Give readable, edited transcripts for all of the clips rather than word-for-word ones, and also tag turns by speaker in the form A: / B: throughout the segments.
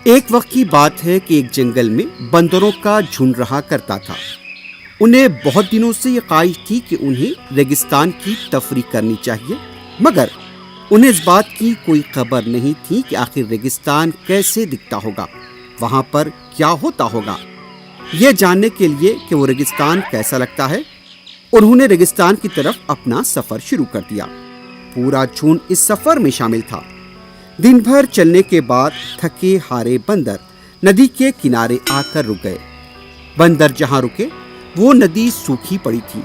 A: ایک وقت کی بات ہے کہ ایک جنگل میں بندروں کا جھنڈ رہا کرتا تھا۔ انہیں بہت دنوں سے یہ خواہش تھی کہ انہیں ریگستان کی تفریح کرنی چاہیے، مگر انہیں اس بات کی کوئی خبر نہیں تھی کہ آخر ریگستان کیسے دکھتا ہوگا، وہاں پر کیا ہوتا ہوگا۔ یہ جاننے کے لیے کہ وہ ریگستان کیسا لگتا ہے، انہوں نے ریگستان کی طرف اپنا سفر شروع کر دیا۔ پورا جھنڈ اس سفر میں شامل تھا۔ دن بھر چلنے کے بعد تھکے ہارے بندر ندی کے کنارے آ کر رک گئے۔ بندر جہاں رکے وہ ندی سوکھی پڑی تھی۔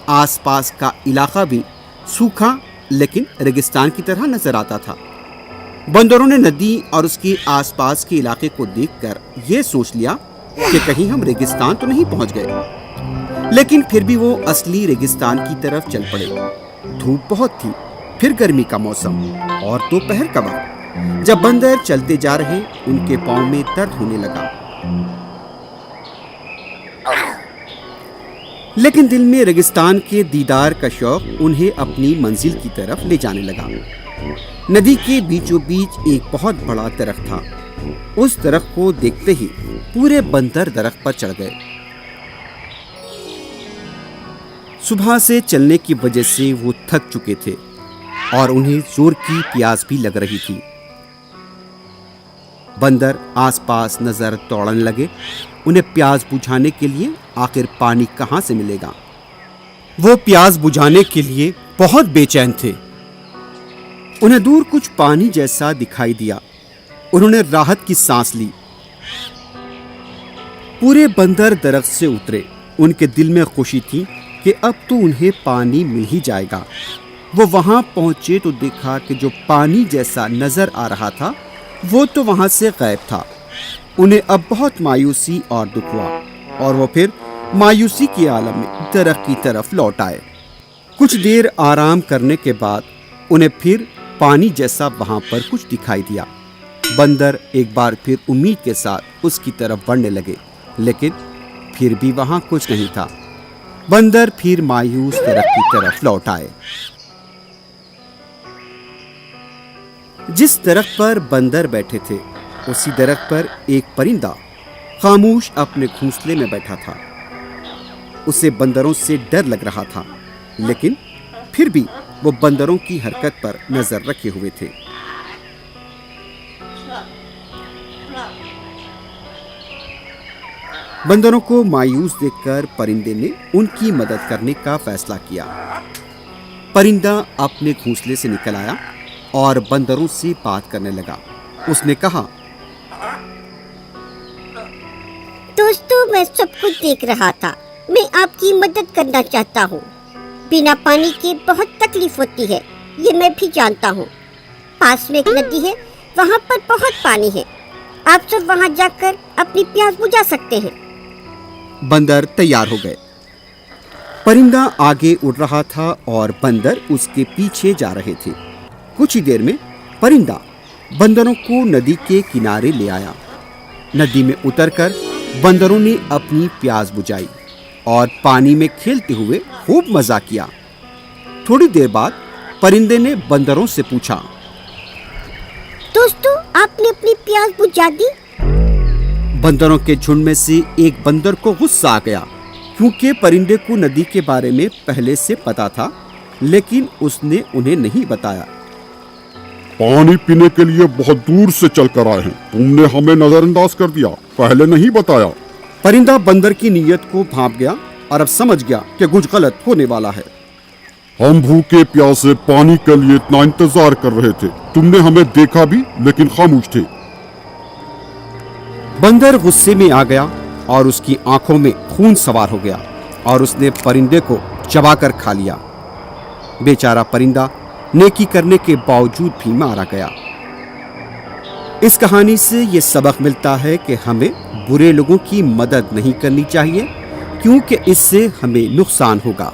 A: آس پاس کا علاقہ بھی سوکھا لیکن ریگستان کی طرح نظر آتا تھا۔ بندروں نے ندی اور اس کے آس پاس کے علاقے کو دیکھ کر یہ سوچ لیا کہ کہیں ہم ریگستان تو نہیں پہنچ گئے، لیکن پھر بھی وہ اصلی ریگستان کی طرف چل پڑے۔ دھوپ بہت تھی، پھر گرمی کا موسم اور دوپہر کا وقت۔ جب بندر چلتے جا رہے ان کے پاؤں میں درد ہونے لگا، لیکن دل میں ریگستان کے دیدار کا شوق انہیں اپنی منزل کی طرف لے جانے لگا۔ ندی کے بیچوں بیچ ایک بہت بڑا درخت تھا۔ اس درخت کو دیکھتے ہی پورے بندر درخت پر چڑھ گئے۔ صبح سے چلنے کی وجہ سے وہ تھک چکے تھے اور انہیں زور کی پیاس بھی لگ رہی تھی۔ بندر آس پاس نظر دوڑنے لگے، انہیں پیاس بجھانے کے لیے آخر پانی کہاں سے ملے گا۔ وہ پیاس بجھانے کے لیے بہت بے چین تھے۔ انہیں دور کچھ پانی جیسا دکھائی دیا۔ انہوں نے راحت کی سانس لی۔ پورے بندر درخت سے اترے۔ ان کے دل میں خوشی تھی کہ اب تو انہیں پانی مل ہی جائے گا۔ وہ وہاں پہنچے تو دیکھا کہ جو پانی جیسا نظر آ رہا تھا وہ تو وہاں سے غائب تھا۔ انہیں اب بہت مایوسی اور دکھ ہوا اور وہ پھر مایوسی کے عالم میں درخت کی طرف لوٹ آئے۔ کچھ دیر آرام کرنے کے بعد انہیں پھر پانی جیسا وہاں پر کچھ دکھائی دیا۔ بندر ایک بار پھر امید کے ساتھ اس کی طرف بڑھنے لگے، لیکن پھر بھی وہاں کچھ نہیں تھا۔ بندر پھر مایوس درخت کی طرف لوٹ آئے۔ جس درخت پر بندر بیٹھے تھے اسی درخت پر ایک پرندہ خاموش اپنے گھونسلے میں بیٹھا تھا۔ اسے بندروں سے ڈر لگ رہا تھا، لیکن پھر بھی وہ بندروں کی حرکت پر نظر رکھے ہوئے تھے۔ بندروں کو مایوس دیکھ کر پرندے نے ان کی مدد کرنے کا فیصلہ کیا۔ پرندہ اپنے گھونسلے سے نکل آیا اور بندروں سے بات کرنے لگا۔ اس نے کہا،
B: دوستو، میں سب کچھ دیکھ رہا تھا۔ میں آپ کی مدد کرنا چاہتا ہوں۔ بنا پانی کے بہت تکلیف ہوتی ہے، یہ میں بھی جانتا ہوں۔ پاس میں ایک ندی ہے، وہاں پر بہت پانی ہے۔ آپ سب وہاں جا کر اپنی پیاس بجھا سکتے ہیں۔
A: بندر تیار ہو گئے۔ پرندہ آگے اڑ رہا تھا اور بندر اس کے پیچھے جا رہے تھے۔ کچھ ہی دیر میں پرندہ بندروں کو ندی کے کنارے لے آیا۔ ندی میں اتر کر بندروں نے اپنی پیاس بجھائی اور پانی میں کھیلتے ہوئے خوب مزہ کیا۔ تھوڑی دیر بعد پرندے نے بندروں سے پوچھا،
B: دوستو، آپ نے اپنی پیاس بجھا دی؟
A: بندروں کے جھنڈ میں سے ایک بندر کو غصہ آ گیا، کیونکہ پرندے کو ندی کے بارے میں پہلے سے پتا تھا، لیکن اس نے انہیں نہیں بتایا۔
C: پانی پینے کے لیے بہت دور سے چل کر آئے ہیں، تم نے ہمیں نظر انداز کر دیا، پہلے نہیں بتایا۔
A: پرندہ بندر کی نیت کو بھانپ گیا اور اب سمجھ گیا کہ کچھ غلط ہونے والا ہے۔
C: ہم بھوکے پیاسے پانی کے لیے اتنا انتظار کر رہے تھے، تم نے ہمیں دیکھا بھی لیکن خاموش تھے۔
A: بندر غصے میں آ گیا اور اس کی آنکھوں میں خون سوار ہو گیا اور اس نے پرندے کو چبا کر کھا لیا۔ بیچارہ پرندہ نیکی کرنے کے باوجود بھی مارا گیا۔ اس کہانی سے یہ سبق ملتا ہے کہ ہمیں برے لوگوں کی مدد نہیں کرنی چاہیے، کیونکہ اس سے ہمیں نقصان ہوگا۔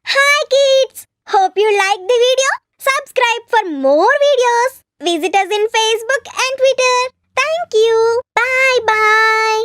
B: Hi kids! Hope you like the video. Subscribe for more videos. Visit us in Facebook and Twitter. Thank you. Bye bye.